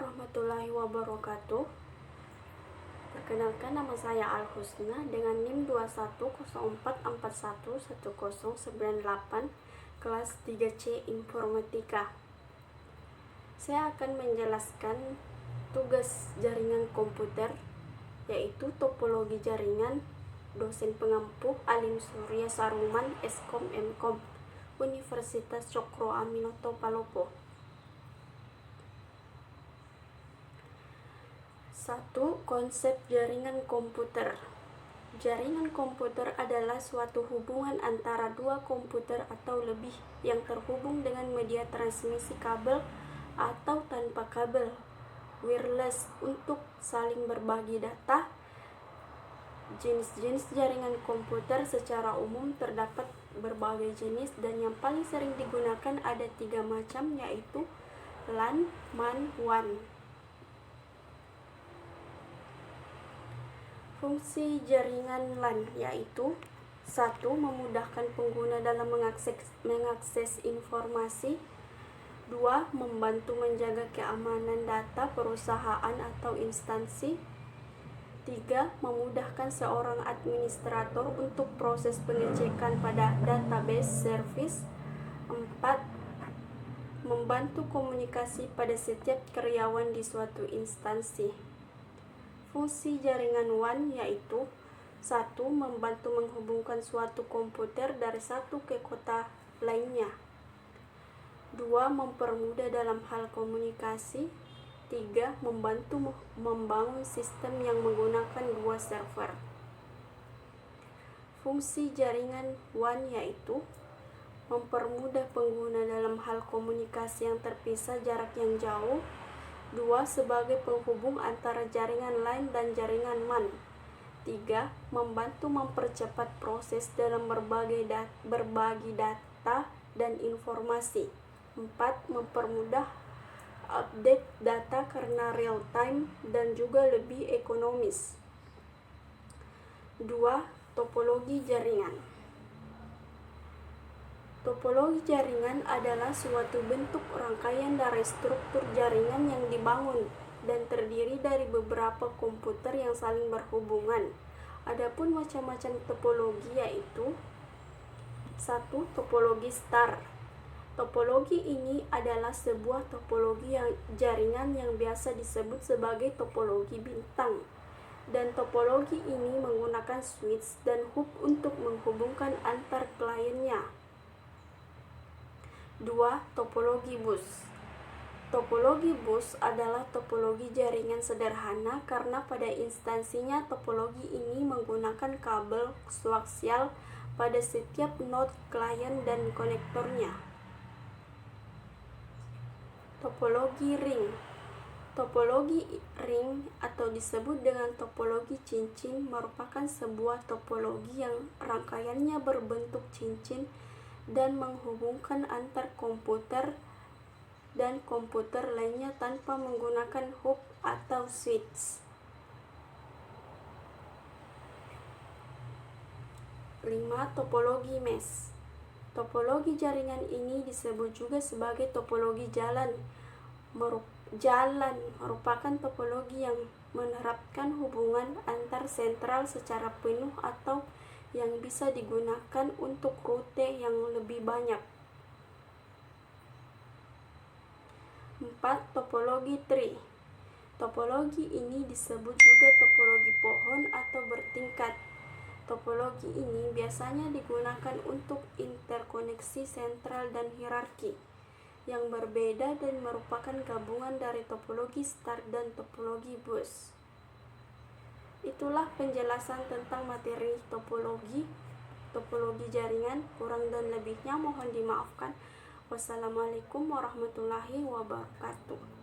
warahmatullahi wabarakatuh. Perkenalkan, nama saya Al-Husna dengan NIM 2104411098 kelas 3C Informatika. Saya akan menjelaskan tugas jaringan komputer, yaitu topologi jaringan, dosen pengampu Alim Surya Saruman, Eskom Mkom, Universitas Cokro Aminoto Palopo. 1. Konsep jaringan komputer. Jaringan komputer adalah suatu hubungan antara dua komputer atau lebih yang terhubung dengan media transmisi kabel atau tanpa kabel, wireless, untuk saling berbagi data. Jenis-jenis jaringan komputer secara umum terdapat berbagai jenis, dan yang paling sering digunakan ada 3 macam, yaitu LAN, MAN, WAN. Fungsi jaringan LAN yaitu 1. Memudahkan pengguna dalam mengakses informasi. 2. Membantu menjaga keamanan data perusahaan atau instansi. 3. Memudahkan seorang administrator untuk proses pengecekan pada database service. 4. Membantu komunikasi pada setiap karyawan di suatu instansi. Fungsi jaringan WAN yaitu 1. Membantu menghubungkan suatu komputer dari satu ke kota lainnya. 2. Mempermudah dalam hal komunikasi. 3. Membantu membangun sistem yang menggunakan 2 server. Fungsi jaringan WAN yaitu mempermudah pengguna dalam hal komunikasi yang terpisah jarak yang jauh. 2. Sebagai penghubung antara jaringan LAN dan jaringan MAN. 3. Membantu mempercepat proses dalam berbagi data dan informasi. 4. Mempermudah update data karena real time dan juga lebih ekonomis. 2. Topologi jaringan. Topologi jaringan adalah suatu bentuk rangkaian dari struktur jaringan yang dibangun dan terdiri dari beberapa komputer yang saling berhubungan. Adapun macam-macam topologi yaitu 1. Topologi star. Topologi ini adalah sebuah topologi jaringan yang biasa disebut sebagai topologi bintang, dan topologi ini menggunakan switch dan hub untuk menghubungkan antar kliennya. 2. Topologi bus. Topologi bus adalah topologi jaringan sederhana karena pada instansinya topologi ini menggunakan kabel koaksial pada setiap node klien dan konektornya. Topologi ring. Topologi ring atau disebut dengan topologi cincin merupakan sebuah topologi yang rangkaiannya berbentuk cincin dan menghubungkan antar komputer dan komputer lainnya tanpa menggunakan hub atau switch. 5. Topologi mesh. Topologi jaringan ini disebut juga sebagai topologi jalan. Merupakan topologi yang menerapkan hubungan antar sentral secara penuh atau yang bisa digunakan untuk rute yang lebih banyak. 4. Topologi tree. Topologi ini disebut juga topologi pohon atau bertingkat. Topologi ini biasanya digunakan untuk interkoneksi sentral dan hierarki yang berbeda dan merupakan gabungan dari topologi star dan topologi bus. Itulah penjelasan tentang materi topologi jaringan. Kurang dan lebihnya mohon dimaafkan. Wassalamualaikum warahmatullahi wabarakatuh.